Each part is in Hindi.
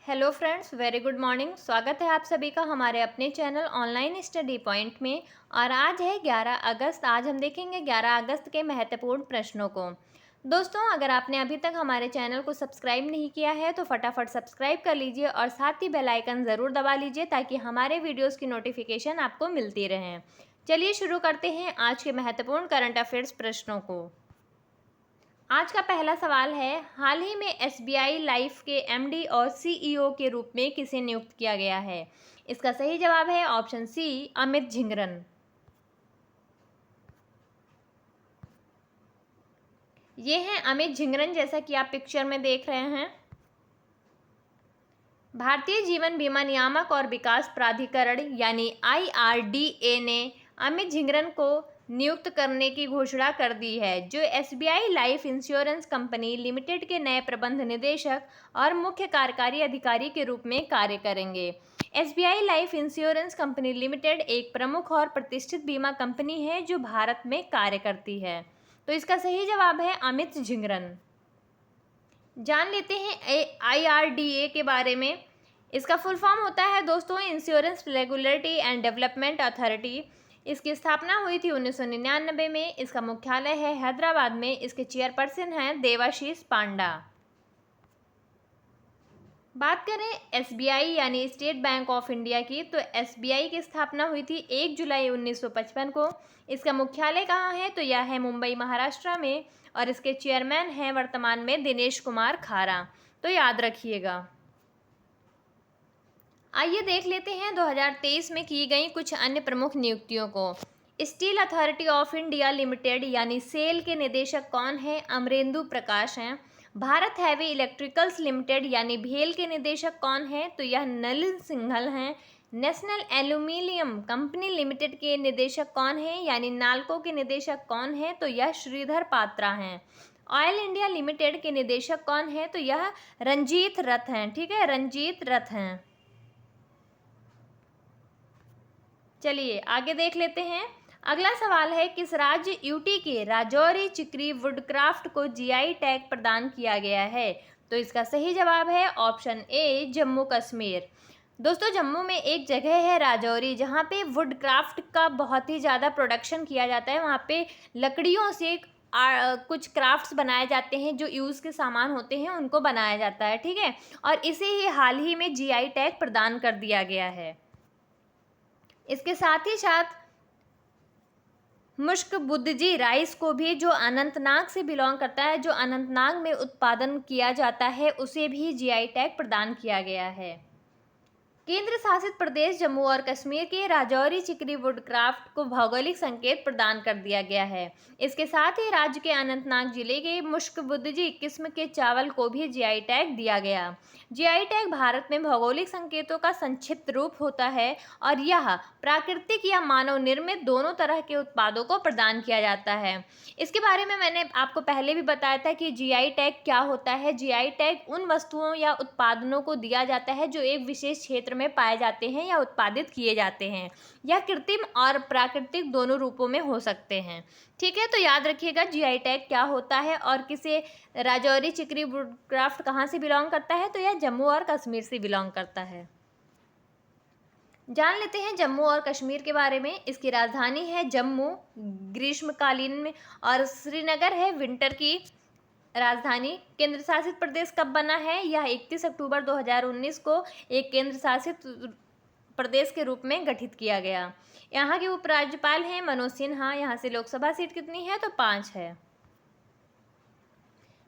Hello friends, very good morning. स्वागत है आप सभी का हमारे अपने चैनल ऑनलाइन स्टडी पॉइंट में। और आज है 11 अगस्त। आज हम देखेंगे 11 अगस्त के महत्वपूर्ण प्रश्नों को। दोस्तों, अगर आपने अभी तक हमारे चैनल को सब्सक्राइब नहीं किया है तो फटाफट सब्सक्राइब कर लीजिए और साथ ही बेल आइकन ज़रूर दबा लीजिए ताकि हमारे वीडियोज़ की नोटिफिकेशन आपको मिलती रहें। चलिए शुरू करते हैं आज के महत्वपूर्ण करंट अफेयर्स प्रश्नों को। आज का पहला सवाल है, हाल ही में एसबीआई लाइफ के एमडी और सीईओ के रूप में किसे नियुक्त किया गया है? इसका सही जवाब है ऑप्शन सी, अमित झिंगरन। ये हैं अमित झिंगरन, जैसा कि आप पिक्चर में देख रहे हैं। भारतीय जीवन बीमा नियामक और विकास प्राधिकरण यानी आईआरडीए ने अमित झिंगरन को नियुक्त करने की घोषणा कर दी है, जो SBI life insurance company limited के नए प्रबंध निदेशक और मुख्य कार्यकारी अधिकारी के रूप में कार्य करेंगे। SBI life insurance company limited एक प्रमुख और प्रतिष्ठित बीमा कंपनी है जो भारत में कार्य करती है। तो इसका सही जवाब है अमित झिंगरन। जान लेते हैं आईआरडीए के बारे में। इसका फुल फॉर्म होता है दोस्तों insurance regulatory and development authority. इसकी स्थापना हुई थी 1999 में। इसका मुख्यालय है हैदराबाद में। इसके चेयरपर्सन हैं देवाशीष पांडा। बात करें एसबीआई यानी स्टेट बैंक ऑफ इंडिया की, तो एसबीआई की स्थापना हुई थी 1 जुलाई 1955 को। इसका मुख्यालय कहाँ है? तो यह है मुंबई, महाराष्ट्र में। और इसके चेयरमैन हैं वर्तमान में दिनेश कुमार खारा। तो याद रखिएगा। आइए देख लेते हैं 2023 में की गई कुछ अन्य प्रमुख नियुक्तियों को। Steel authority of India limited यानी सेल के निदेशक कौन है? अमरेंदु प्रकाश हैं। भारत हैवी इलेक्ट्रिकल्स लिमिटेड यानी भेल के निदेशक कौन है? तो यह नलिन सिंघल हैं। नेशनल एल्यूमिनियम कंपनी लिमिटेड के निदेशक कौन है? यानी नाल्को के निदेशक कौन है? तो यह श्रीधर पात्रा हैं। ऑयल इंडिया लिमिटेड के निदेशक कौन है? तो यह रंजीत रथ हैं। ठीक है, रंजीत रथ हैं। चलिए आगे देख लेते हैं। अगला सवाल है, किस राज्य यूटी के राजौरी चिकरी वुडक्राफ्ट को जीआई टैग प्रदान किया गया है? तो इसका सही जवाब है ऑप्शन ए, जम्मू कश्मीर। दोस्तों, जम्मू में एक जगह है राजौरी जहाँ पे वुडक्राफ्ट का बहुत ही ज़्यादा प्रोडक्शन किया जाता है। वहाँ पे लकड़ियों से कुछ क्राफ्ट्स बनाए जाते हैं, जो यूज़ के सामान होते हैं उनको बनाया जाता है। ठीक है, और इसे ही हाल ही में जीआई टैग प्रदान कर दिया गया है। इसके साथ ही साथ मुश्क बुद्धी राइस को भी, जो अनंतनाग से बिलोंग करता है, जो अनंतनाग में उत्पादन किया जाता है, उसे भी जीआई टैग प्रदान किया गया है। केंद्र शासित प्रदेश जम्मू और कश्मीर के राजौरी चिकरी वुडक्राफ्ट को भौगोलिक संकेत प्रदान कर दिया गया है। इसके साथ ही राज्य के अनंतनाग जिले के मुश्क बुद्धी किस्म के चावल को भी जीआई टैग दिया गया। जीआई टैग भारत में भौगोलिक संकेतों का संक्षिप्त रूप होता है और यह प्राकृतिक या मानव निर्मित दोनों तरह के उत्पादों को प्रदान किया जाता है। इसके बारे में मैंने आपको पहले भी बताया था कि जीआई टैग क्या होता है। जीआई टैग उन वस्तुओं या उत्पादनों को दिया जाता है जो एक विशेष क्षेत्र में पाए जाते हैं या उत्पादित किए जाते हैं। यह कृत्रिम और प्राकृतिक दोनों रूपों में हो सकते हैं। ठीक है, तो याद रखिएगा जीआई टैग क्या होता है और किसे राजौरी चिकरी वुडक्राफ्ट कहाँ से बिलोंग करता है? तो यह जम्मू और कश्मीर से बिलोंग करता है। जान लेते हैं जम्मू और कश्मीर के बारे में। इसकी राजधानी है जम्मू ग्रीष्मकालीन में, और श्रीनगर है विंटर की राजधानी। केंद्र शासित प्रदेश कब बना है? यह 31 अक्टूबर 2019 को एक केंद्र शासित प्रदेश के रूप में गठित किया गया। यहाँ के उपराज्यपाल हैं मनोज सिन्हा। यहाँ से लोकसभा सीट कितनी है? तो 5 है।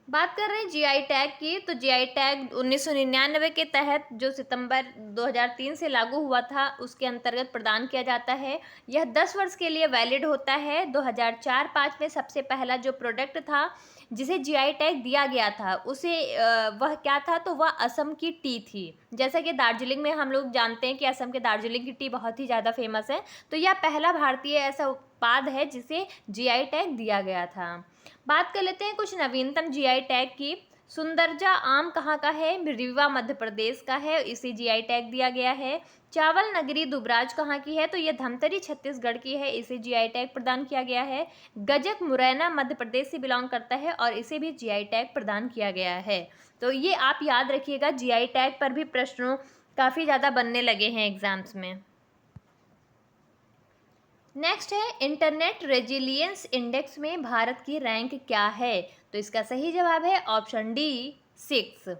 बात कर रहे हैं जीआई टैग की, तो जीआई टैग 1999 के तहत, जो सितंबर 2003 से लागू हुआ था, उसके अंतर्गत प्रदान किया जाता है। यह 10 वर्ष के लिए वैलिड होता है। 2004-05 में सबसे पहला जो प्रोडक्ट था जिसे जीआई टैग दिया गया था, उसे वह क्या था? तो वह असम की टी थी। जैसा कि दार्जिलिंग में हम लोग जानते हैं कि असम के दार्जिलिंग की टी बहुत ही ज़्यादा फेमस है, तो यह पहला भारतीय ऐसा उत्पाद है जिसे जीआई टैग दिया गया था। बात कर लेते हैं कुछ नवीनतम जीआई टैग की। सुंदरजा आम कहाँ का है? रीवा मध्य प्रदेश का है, इसे जीआई टैग दिया गया है। चावल नगरी दुबराज कहाँ की है? तो यह धमतरी छत्तीसगढ़ की है, इसे जीआई टैग प्रदान किया गया है। गजक मुरैना मध्य प्रदेश से बिलोंग करता है और इसे भी जीआई टैग प्रदान किया गया है। तो ये आप याद रखिएगा, जीआई टैग पर भी प्रश्नों काफ़ी ज़्यादा बनने लगे हैं एग्जाम्स में। नेक्स्ट है इंटरनेट रेजिलियंस इंडेक्स में भारत की रैंक क्या है? तो इसका सही जवाब है ऑप्शन डी 6।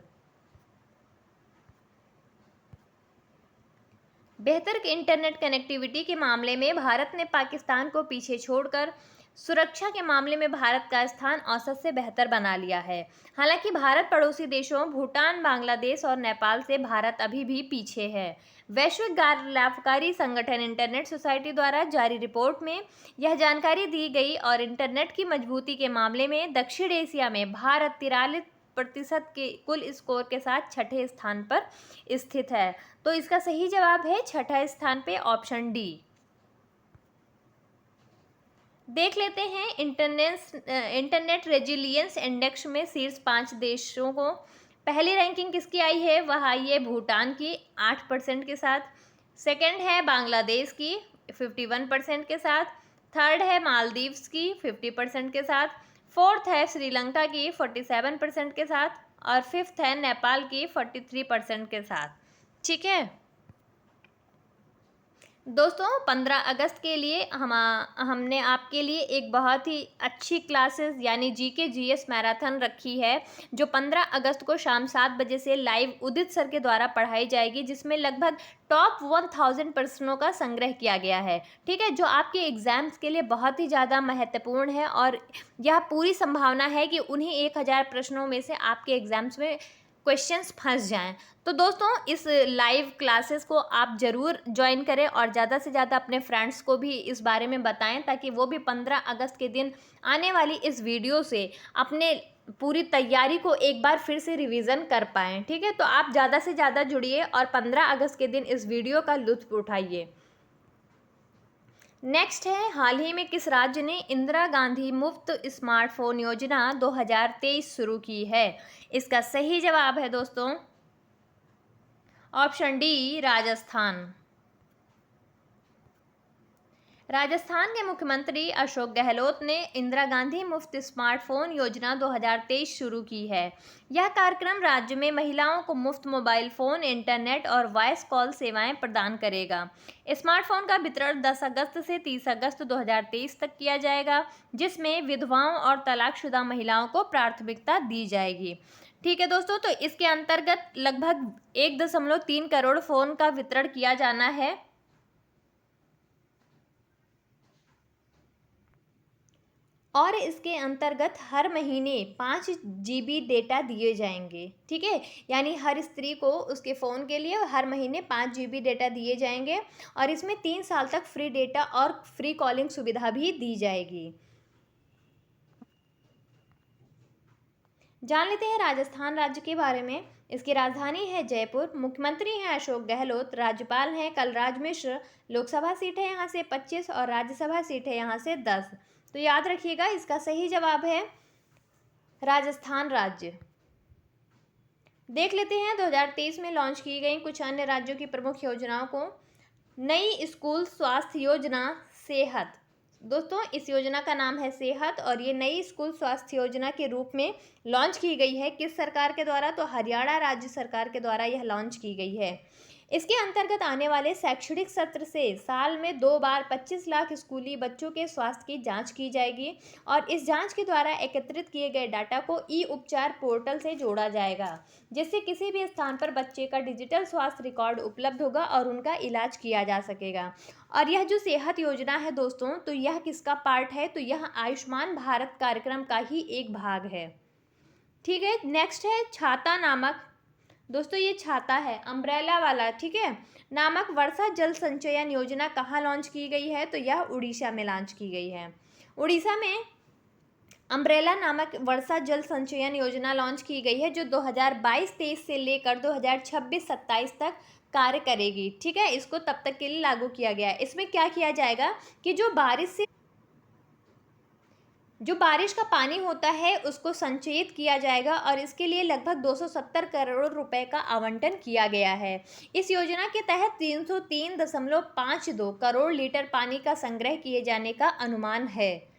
बेहतर इंटरनेट कनेक्टिविटी के मामले में भारत ने पाकिस्तान को पीछे छोड़कर सुरक्षा के मामले में भारत का स्थान औसत से बेहतर बना लिया है। हालांकि भारत पड़ोसी देशों भूटान, बांग्लादेश और नेपाल से भारत अभी भी पीछे है। वैश्विक लाभकारी संगठन इंटरनेट सोसाइटी द्वारा जारी रिपोर्ट में यह जानकारी दी गई और इंटरनेट की मजबूती के मामले में दक्षिण एशिया में भारत 43% के कुल स्कोर के साथ छठे स्थान पर स्थित है। तो इसका सही जवाब है छठा स्थान पे ऑप्शन डी। देख लेते हैं इंटरनेट रेजिलियंस इंडेक्स में शीर्ष 5 देशों को पहली रैंकिंग किसकी आई है? वह आई है भूटान की 8% के साथ। सेकंड है बांग्लादेश की 51% के साथ। थर्ड है मालदीव्स की 50% के साथ। फोर्थ है श्रीलंका की 47% के साथ और फिफ्थ है नेपाल की 43% के साथ। ठीक है दोस्तों, 15 अगस्त के लिए हमने आपके लिए एक बहुत ही अच्छी क्लासेस यानी जीके जीएस मैराथन रखी है, जो 15 अगस्त को शाम 7 बजे से लाइव उदित सर के द्वारा पढ़ाई जाएगी, जिसमें लगभग टॉप 1000 प्रश्नों का संग्रह किया गया है। ठीक है, जो आपके एग्जाम्स के लिए बहुत ही ज़्यादा महत्वपूर्ण है और यह पूरी संभावना है कि उन्हीं 1000 प्रश्नों में से आपके एग्जाम्स में क्वेश्चंस फंस जाएं। तो दोस्तों, इस लाइव क्लासेस को आप ज़रूर ज्वाइन करें और ज़्यादा से ज़्यादा अपने फ्रेंड्स को भी इस बारे में बताएं, ताकि वो भी 15 अगस्त के दिन आने वाली इस वीडियो से अपने पूरी तैयारी को एक बार फिर से रिवीजन कर पाएँ। ठीक है, तो आप ज़्यादा से ज़्यादा जुड़िए और 15 अगस्त के दिन इस वीडियो का लुत्फ़ उठाइए। नेक्स्ट है, हाल ही में किस राज्य ने इंदिरा गांधी मुफ्त स्मार्टफोन योजना 2023 शुरू की है? इसका सही जवाब है दोस्तों ऑप्शन डी राजस्थान। राजस्थान के मुख्यमंत्री अशोक गहलोत ने इंदिरा गांधी मुफ्त स्मार्टफोन योजना 2023 शुरू की है। यह कार्यक्रम राज्य में महिलाओं को मुफ्त मोबाइल फ़ोन, इंटरनेट और वॉइस कॉल सेवाएं प्रदान करेगा। स्मार्टफोन का वितरण 10 अगस्त से 30 अगस्त 2023 तक किया जाएगा, जिसमें विधवाओं और तलाकशुदा महिलाओं को प्राथमिकता दी जाएगी। ठीक है दोस्तों, तो इसके अंतर्गत लगभग 1.3 करोड़ फ़ोन का वितरण किया जाना है और इसके अंतर्गत हर महीने 5 GB डेटा दिए जाएंगे। ठीक है, यानी हर स्त्री को उसके फ़ोन के लिए हर महीने 5 GB डेटा दिए जाएंगे और इसमें 3 साल तक फ्री डेटा और फ्री कॉलिंग सुविधा भी दी जाएगी। जान लेते हैं राजस्थान राज्य के बारे में। इसकी राजधानी है जयपुर, मुख्यमंत्री हैं अशोक गहलोत, राज्यपाल हैं कलराज मिश्र, लोकसभा सीट है यहाँ से 25 और राज्यसभा सीट है यहाँ से 10। तो याद रखिएगा, इसका सही जवाब है राजस्थान राज्य। देख लेते हैं 2023 में लॉन्च की गई कुछ अन्य राज्यों की प्रमुख योजनाओं को। नई स्कूल स्वास्थ्य योजना सेहत। दोस्तों, इस योजना का नाम है सेहत और ये नई स्कूल स्वास्थ्य योजना के रूप में लॉन्च की गई है। किस सरकार के द्वारा? तो हरियाणा राज्य सरकार के द्वारा यह लॉन्च की गई है। इसके अंतर्गत आने वाले शैक्षणिक सत्र से साल में 2 बार 25 लाख स्कूली बच्चों के स्वास्थ्य की जांच की जाएगी और इस जांच के द्वारा एकत्रित किए गए डाटा को ई उपचार पोर्टल से जोड़ा जाएगा, जिससे किसी भी स्थान पर बच्चे का डिजिटल स्वास्थ्य रिकॉर्ड उपलब्ध होगा और उनका इलाज किया जा सकेगा। और यह जो सेहत योजना है दोस्तों, तो यह किसका पार्ट है? तो यह आयुष्मान भारत कार्यक्रम का ही एक भाग है। ठीक है, नेक्स्ट है छाता नामक, दोस्तों ये छाता है अम्ब्रेला वाला, ठीक है, नामक वर्षा जल संचयन योजना कहाँ लॉन्च की गई है? तो यह उड़ीसा में लॉन्च की गई है। उड़ीसा में अम्ब्रेला नामक वर्षा जल संचयन योजना लॉन्च की गई है, जो 2022-23 से लेकर 2026-27 तक कार्य करेगी। ठीक है, इसको तब तक के लिए लागू किया गया है। इसमें क्या किया जाएगा कि जो बारिश का पानी होता है उसको संचयित किया जाएगा और इसके लिए लगभग 270 करोड़ रुपए का आवंटन किया गया है। इस योजना के तहत 303.52 करोड़ लीटर पानी का संग्रह किए जाने का अनुमान है।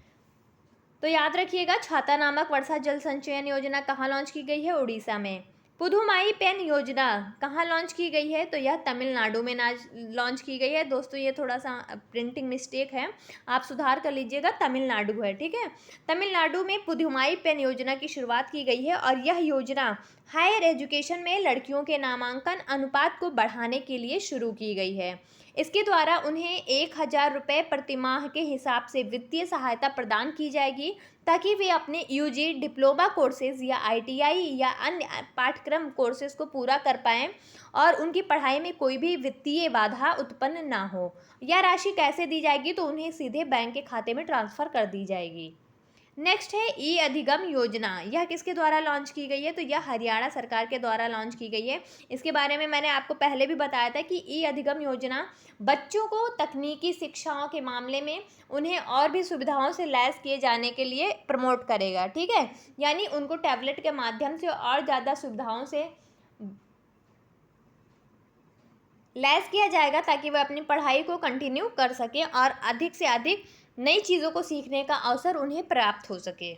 तो याद रखिएगा, छाता नामक वर्षा जल संचयन योजना कहाँ लॉन्च की गई है? उड़ीसा में। पुधुमाई पेन योजना कहाँ लॉन्च की गई है? तो यह तमिलनाडु में लॉन्च की गई है। दोस्तों ये थोड़ा सा प्रिंटिंग मिस्टेक है, आप सुधार कर लीजिएगा, तमिलनाडु है, ठीक है। तमिलनाडु में पुधुमाई पेन योजना की शुरुआत की गई है और यह योजना हायर एजुकेशन में लड़कियों के नामांकन अनुपात को बढ़ाने के लिए शुरू की गई है। इसके द्वारा उन्हें 1,000 रुपये प्रति माह के हिसाब से वित्तीय सहायता प्रदान की जाएगी, ताकि वे अपने यूजी डिप्लोमा कोर्सेज या आईटीआई या अन्य पाठ्यक्रम कोर्सेज को पूरा कर पाएँ और उनकी पढ़ाई में कोई भी वित्तीय बाधा उत्पन्न ना हो। यह राशि कैसे दी जाएगी? तो उन्हें सीधे बैंक के खाते में ट्रांसफ़र कर दी जाएगी। नेक्स्ट है ई अधिगम योजना। यह किसके द्वारा लॉन्च की गई है? तो यह हरियाणा सरकार के द्वारा लॉन्च की गई है। इसके बारे में मैंने आपको पहले भी बताया था कि ई अधिगम योजना बच्चों को तकनीकी शिक्षाओं के मामले में उन्हें और भी सुविधाओं से लैस किए जाने के लिए प्रमोट करेगा, ठीक है। यानी उनको टैबलेट के माध्यम से और ज़्यादा सुविधाओं से लैस किया जाएगा, ताकि वह अपनी पढ़ाई को कंटिन्यू कर सकें और अधिक से अधिक नई चीज़ों को सीखने का अवसर उन्हें प्राप्त हो सके।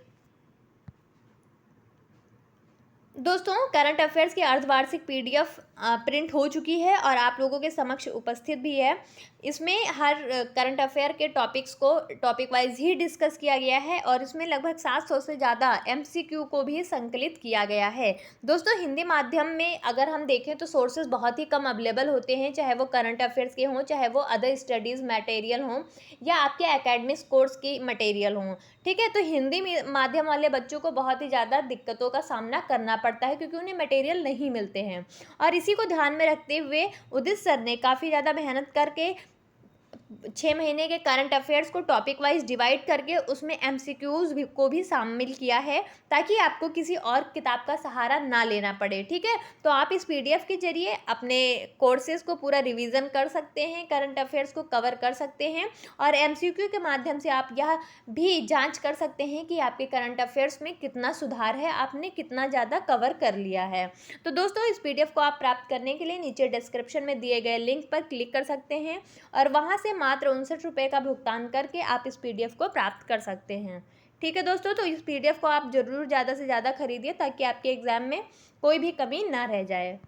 दोस्तों करंट अफेयर्स की अर्धवार्षिक पीडीएफ प्रिंट हो चुकी है और आप लोगों के समक्ष उपस्थित भी है। इसमें हर करंट अफेयर के टॉपिक्स को टॉपिक वाइज ही डिस्कस किया गया है और इसमें लगभग 700 से ज़्यादा एमसीक्यू को भी संकलित किया गया है। दोस्तों हिंदी माध्यम में अगर हम देखें तो सोर्सेज बहुत ही कम अवेलेबल होते हैं, चाहे वो करंट अफेयर्स के हों, चाहे वो अदर स्टडीज़ मटेरियल हों या आपके एकेडमिक्स कोर्स की मटेरियल हों, ठीक है। तो हिंदी माध्यम वाले बच्चों को बहुत ही ज़्यादा दिक्कतों का सामना करना पड़ता है, क्योंकि उन्हें मटेरियल नहीं मिलते हैं। और इसी को ध्यान में रखते हुए उदित सर ने काफ़ी ज़्यादा मेहनत करके 6 महीने के करंट अफेयर्स को टॉपिक वाइज डिवाइड करके उसमें एमसीक्यूज़ को भी शामिल किया है, ताकि आपको किसी और किताब का सहारा ना लेना पड़े, ठीक है। तो आप इस पीडीएफ के जरिए अपने कोर्सेज को पूरा रिवीजन कर सकते हैं, करंट अफेयर्स को कवर कर सकते हैं और एमसीक्यू के माध्यम से आप यह भी जांच कर सकते हैं कि आपके करंट अफेयर्स में कितना सुधार है, आपने कितना ज़्यादा कवर कर लिया है। तो दोस्तों इस पीडीएफ को आप प्राप्त करने के लिए नीचे डिस्क्रिप्शन में दिए गए लिंक पर क्लिक कर सकते हैं और वहाँ से मात्र 59 रुपये का भुगतान करके आप इस पीडीएफ को प्राप्त कर सकते हैं, ठीक है दोस्तों। तो इस पीडीएफ को आप ज़रूर ज़्यादा से ज़्यादा खरीदिए, ताकि आपके एग्ज़ाम में कोई भी कमी ना रह जाए।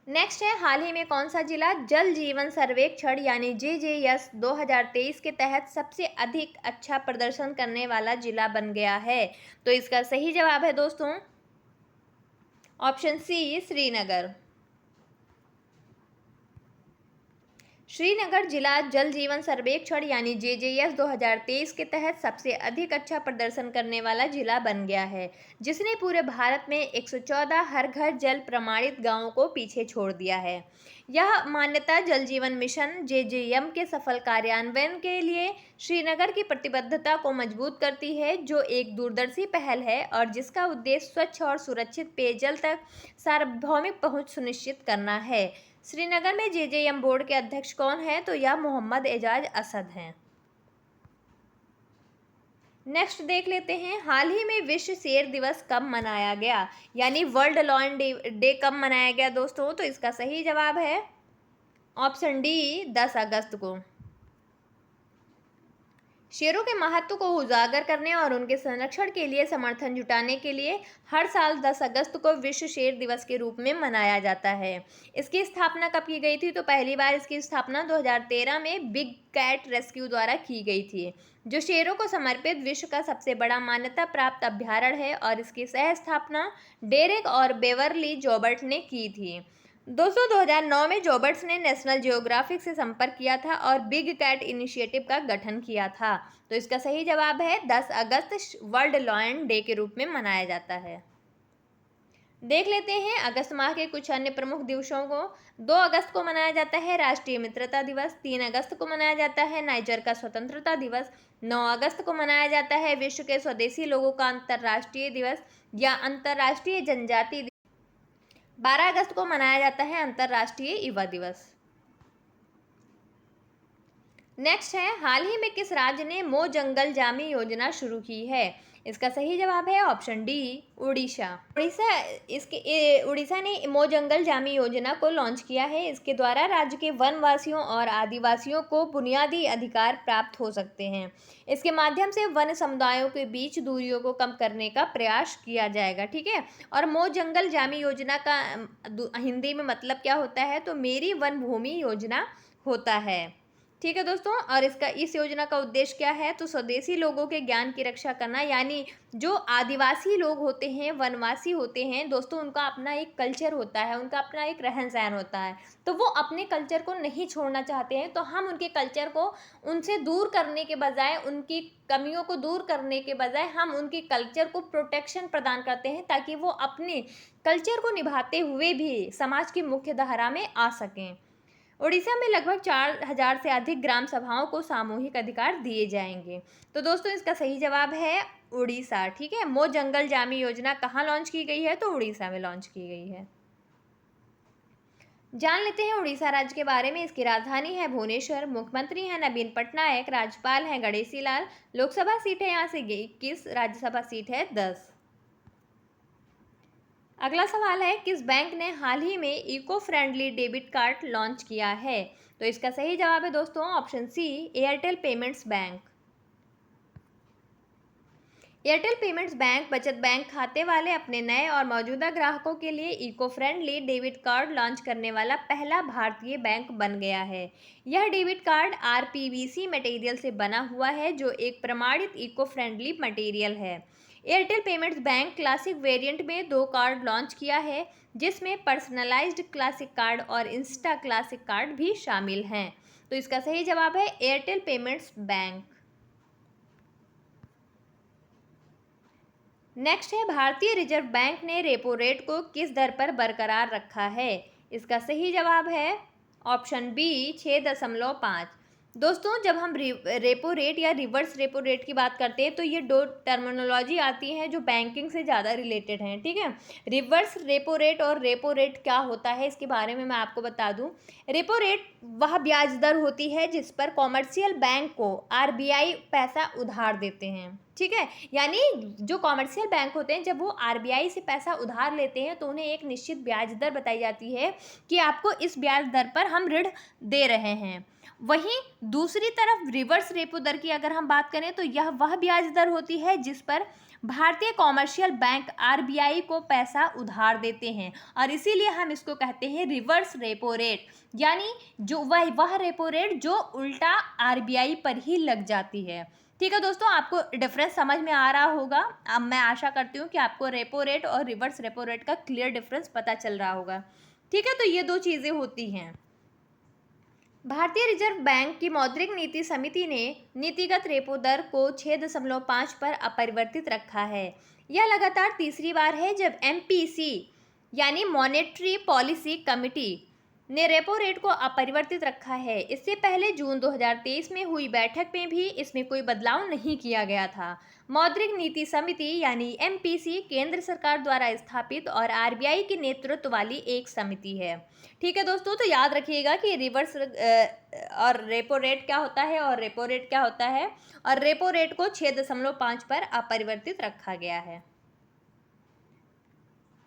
नेक्स्ट है, हाल ही में कौन सा जिला जल जीवन सर्वेक्षण यानी JJS 2023 के तहत सबसे अधिक अच्छा प्रदर्शन करने वाला जिला बन गया है? तो इसका सही जवाब है दोस्तों ऑप्शन सी, श्रीनगर। श्रीनगर जिला जल जीवन सर्वेक्षण यानी JJS 2023 के तहत सबसे अधिक अच्छा प्रदर्शन करने वाला जिला बन गया है, जिसने पूरे भारत में 114 हर घर जल प्रमाणित गांवों को पीछे छोड़ दिया है। यह मान्यता जल जीवन मिशन JJM के सफल कार्यान्वयन के लिए श्रीनगर की प्रतिबद्धता को मजबूत करती है, जो एक दूरदर्शी पहल है और जिसका उद्देश्य स्वच्छ और सुरक्षित पेयजल तक सार्वभौमिक पहुंच सुनिश्चित करना है। श्रीनगर में JJM बोर्ड के अध्यक्ष कौन है? तो यह मोहम्मद एजाज असद हैं। नेक्स्ट देख लेते हैं, हाल ही में विश्व शेर दिवस कब मनाया गया, यानी वर्ल्ड लॉयन डे कब मनाया गया दोस्तों? तो इसका सही जवाब है ऑप्शन डी, 10 अगस्त को। शेरों के महत्व को उजागर करने और उनके संरक्षण के लिए समर्थन जुटाने के लिए हर साल 10 अगस्त को विश्व शेर दिवस के रूप में मनाया जाता है। इसकी स्थापना कब की गई थी? तो पहली बार इसकी स्थापना 2013 में बिग कैट रेस्क्यू द्वारा की गई थी, जो शेरों को समर्पित विश्व का सबसे बड़ा मान्यता प्राप्त अभ्यारण्य है और इसकी सह स्थापना डेरेक और बेवरली जॉबर्ट ने की थी। दोस्तों 2009 में जॉबर्ट्स ने नेशनल जियोग्राफिक से संपर्क किया था और बिग कैट इनिशिएटिव का गठन किया था। तो इसका सही जवाब है 10 अगस्त वर्ल्ड लॉयन डे के रूप में मनाया जाता है। देख लेते हैं अगस्त माह के कुछ अन्य प्रमुख दिवसों को। 2 अगस्त को मनाया जाता है राष्ट्रीय मित्रता दिवस। 3 अगस्त को मनाया जाता है नाइजर का स्वतंत्रता दिवस। 9 अगस्त को मनाया जाता है विश्व के स्वदेशी लोगों का अंतर्राष्ट्रीय दिवस या अंतर्राष्ट्रीय जनजाति। 12 अगस्त को मनाया जाता है अंतर्राष्ट्रीय युवा दिवस। नेक्स्ट है, हाल ही में किस राज्य ने मो जंगल जामी योजना शुरू की है? इसका सही जवाब है ऑप्शन डी, उड़ीसा। उड़ीसा ने मो जंगल जामी योजना को लॉन्च किया है। इसके द्वारा राज्य के वनवासियों और आदिवासियों को बुनियादी अधिकार प्राप्त हो सकते हैं। इसके माध्यम से वन समुदायों के बीच दूरियों को कम करने का प्रयास किया जाएगा। ठीक है, और मो जंगल जामी योजना का हिंदी में मतलब क्या होता है, तो मेरी वन भूमि योजना होता है। ठीक है दोस्तों, और इस योजना का उद्देश्य क्या है, तो स्वदेशी लोगों के ज्ञान की रक्षा करना, यानी जो आदिवासी लोग होते हैं, वनवासी होते हैं दोस्तों, उनका अपना एक कल्चर होता है, उनका अपना एक रहन सहन होता है, तो वो अपने कल्चर को नहीं छोड़ना चाहते हैं। तो हम उनके कल्चर को उनसे दूर करने के बजाय, उनकी कमियों को दूर करने के बजाय हम उनके कल्चर को प्रोटेक्शन प्रदान करते हैं, ताकि वो अपने कल्चर को निभाते हुए भी समाज की मुख्य धारा में आ सकें। उड़ीसा में लगभग 4000 से अधिक ग्राम सभाओं को सामूहिक अधिकार दिए जाएंगे। तो दोस्तों इसका सही जवाब है उड़ीसा। ठीक है, मो जंगल जामी योजना कहाँ लॉन्च की गई है, तो उड़ीसा में लॉन्च की गई है। जान लेते हैं उड़ीसा राज्य के बारे में। इसकी राजधानी है भुवनेश्वर, मुख्यमंत्री हैं नवीन पटनायक, राज्यपाल हैं गणेशी लाल, लोकसभा सीट है यहाँ से 21, राज्यसभा सीट है 10। अगला सवाल है, किस बैंक ने हाल ही में eco friendly debit card launch किया है, तो इसका सही जवाब है दोस्तों option C, Airtel Payments Bank. Airtel Payments Bank बचत बैंक खाते वाले अपने नए और मौजूदा ग्राहकों के लिए eco friendly debit card launch करने वाला पहला भारतीय बैंक बन गया है। यह डेबिट कार्ड आरपीवीसी मटेरियल से बना हुआ है, जो एक प्रमाणित इको फ्रेंडली मटेरियल है। Airtel Payments bank classic variant में 2 कार्ड लॉन्च किया है, जिसमें पर्सनलाइज्ड क्लासिक कार्ड और इंस्टा क्लासिक कार्ड भी शामिल हैं। तो इसका सही जवाब है एयरटेल पेमेंट्स बैंक। नेक्स्ट है, भारतीय रिजर्व बैंक ने रेपो रेट को किस दर पर बरकरार रखा है, इसका सही जवाब है ऑप्शन बी, 6.5। दोस्तों जब हम रेपो रेट या रिवर्स रेपो रेट की बात करते हैं, तो ये 2 टर्मिनोलॉजी आती हैं जो बैंकिंग से ज़्यादा रिलेटेड हैं। ठीक है, रिवर्स रेपो रेट और रेपो रेट क्या होता है, इसके बारे में मैं आपको बता दूं। रेपो रेट वह ब्याज दर होती है जिस पर कॉमर्शियल बैंक को आरबीआई पैसा उधार देते हैं। ठीक है, यानी जो कॉमर्शियल बैंक होते हैं, जब वो आरबीआई से पैसा उधार लेते हैं, तो उन्हें एक निश्चित ब्याज दर बताई जाती है कि आपको इस ब्याज दर पर हम ऋण दे रहे हैं। वहीं दूसरी तरफ रिवर्स रेपो दर की अगर हम बात करें, तो यह वह ब्याज दर होती है जिस पर भारतीय कॉमर्शियल बैंक आरबीआई को पैसा उधार देते हैं, और इसीलिए हम इसको कहते हैं रिवर्स रेपो रेट, यानी जो वह रेपो रेट जो उल्टा आरबीआई पर ही लग जाती है। ठीक है दोस्तों, आपको डिफरेंस समझ में आ रहा होगा। अब मैं आशा करती हूँ कि आपको रेपो रेट और रिवर्स रेपो रेट का क्लियर डिफरेंस पता चल रहा होगा। ठीक है, तो ये 2 चीज़ें होती हैं। भारतीय रिजर्व बैंक की मौद्रिक नीति समिति ने नीतिगत रेपो दर को 6.5 पर अपरिवर्तित रखा है। यह लगातार तीसरी बार है जब एमपीसी यानी मॉनेटरी पॉलिसी कमिटी ने रेपो रेट को अपरिवर्तित रखा है। इससे पहले जून 2023 में हुई बैठक में भी इसमें कोई बदलाव नहीं किया गया था। मौद्रिक नीति समिति यानी एमपीसी केंद्र सरकार द्वारा स्थापित और आरबीआई के नेतृत्व वाली एक समिति है। ठीक है दोस्तों, तो याद रखिएगा कि रिवर्स और रेपो रेट क्या होता है और रेपो रेट क्या होता है, और रेपो रेट को 6.5 पर अपरिवर्तित रखा गया है।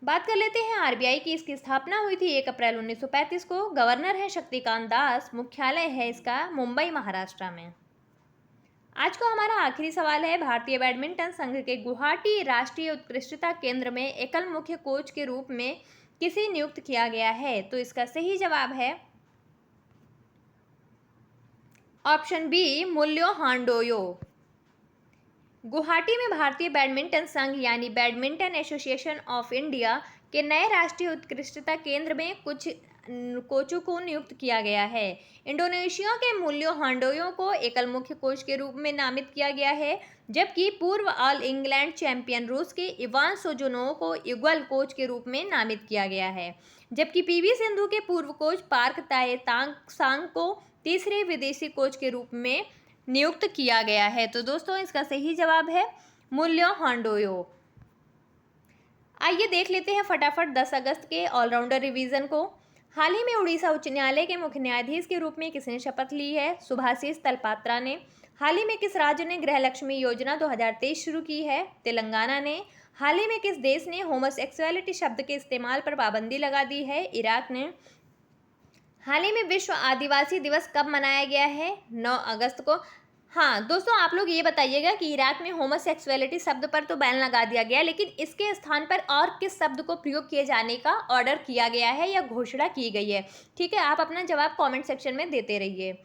बात कर लेते हैं आरबीआई की। इसकी स्थापना हुई थी 1 अप्रैल 1935 को। गवर्नर है शक्तिकांत दास, मुख्यालय है इसका मुंबई महाराष्ट्र में। आज का हमारा आखिरी सवाल है, भारतीय बैडमिंटन संघ के गुवाहाटी राष्ट्रीय उत्कृष्टता केंद्र में एकल मुख्य कोच के रूप में किसे नियुक्त किया गया है, तो इसका सही जवाब है ऑप्शन बी, मूल्यो हांडोयो। गुवाहाटी में भारतीय बैडमिंटन संघ यानी बैडमिंटन एसोसिएशन ऑफ इंडिया के नए राष्ट्रीय उत्कृष्टता केंद्र में कुछ कोचों को नियुक्त किया गया है। इंडोनेशिया के मूल्यो हांडोयो को एकल मुख्य कोच के रूप में नामित किया गया है, जबकि पूर्व ऑल इंग्लैंड चैंपियन रूस के इवान सोजोनोव को युगल कोच के रूप में नामित किया गया है। जबकि पीवी सिंधु के पूर्व कोच पार्क ताए सांग को तीसरे विदेशी कोच के रूप में नियुक्त किया गया है। तो दोस्तों इसका सही जवाब है मूल्यो हांडोयो। आइए देख लेते हैं फटाफट 10 अगस्त के ऑलराउंडर रिवीजन को। हाल ही में उड़ीसा उच्च न्यायालय के मुख्य न्यायाधीश के रूप में किसने शपथ ली है? सुभाषिष तलपात्रा ने। हाल ही में किस राज्य ने गृहलक्ष्मी योजना 2023 शुरू की है? तेलंगाना ने। हाल ही में किस देश ने होमोसेक्सुअलिटी शब्द के इस्तेमाल पर पाबंदी लगा दी है? इराक ने। हाल ही में विश्व आदिवासी दिवस कब मनाया गया है? 9 अगस्त को। हाँ दोस्तों, आप लोग ये बताइएगा कि इराक में होमोसेक्सुअलिटी शब्द पर तो बैन लगा दिया गया, लेकिन इसके स्थान पर और किस शब्द को प्रयोग किए जाने का ऑर्डर किया गया है या घोषणा की गई है? ठीक है, आप अपना जवाब कमेंट सेक्शन में देते रहिए।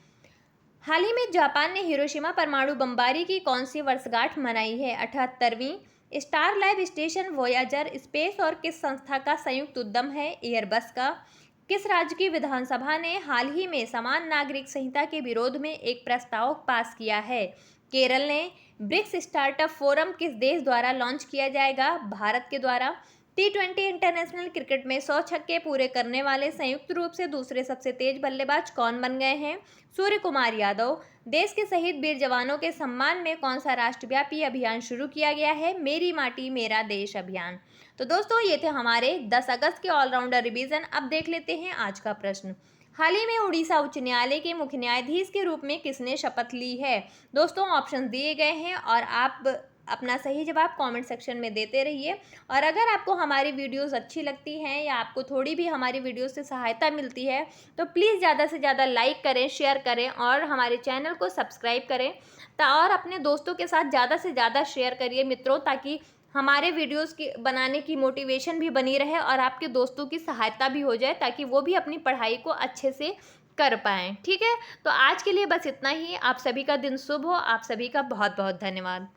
हाल ही में जापान ने हिरोशिमा परमाणु बमबारी की कौन सी वर्षगांठ मनाई है? 78वीं। Star lab station Voyager space और किस संस्था का संयुक्त उद्यम है? एयरबस का। किस राज्य की विधानसभा ने हाल ही में समान नागरिक संहिता के विरोध में एक प्रस्ताव पास किया है? केरल ने। ब्रिक्स स्टार्टअप फोरम किस देश द्वारा लॉन्च किया जाएगा? भारत के द्वारा। T20 इंटरनेशनल क्रिकेट में 100 छक्के पूरे करने वाले संयुक्त रूप से दूसरे सबसे तेज बल्लेबाज कौन बन गए हैं? सूर्य कुमार यादव। देश के शहीद वीर जवानों के सम्मान में कौन सा राष्ट्रव्यापी अभियान शुरू किया गया है? मेरी माटी मेरा देश अभियान। तो दोस्तों, ये थे हमारे 10 अगस्त के ऑलराउंडर रिवीजन। अब देख लेते हैं आज का प्रश्न। हाल ही में उड़ीसा उच्च न्यायालय के मुख्य न्यायाधीश के रूप में किसने शपथ ली है? दोस्तों, ऑप्शन दिए गए हैं और आप अपना सही जवाब कमेंट सेक्शन में देते रहिए। और अगर आपको हमारी वीडियोस अच्छी लगती हैं या आपको थोड़ी भी हमारी वीडियोस से सहायता मिलती है तो प्लीज़ ज़्यादा से ज़्यादा लाइक करें, शेयर करें और हमारे चैनल को सब्सक्राइब करें। और अपने दोस्तों के साथ ज़्यादा से ज़्यादा शेयर करिए मित्रों, ताकि हमारे वीडियोस की बनाने की मोटिवेशन भी बनी रहे और आपके दोस्तों की सहायता भी हो जाए, ताकि वो भी अपनी पढ़ाई को अच्छे से कर पाएँ। ठीक है, तो आज के लिए बस इतना ही। आप सभी का दिन शुभ हो। आप सभी का बहुत बहुत धन्यवाद।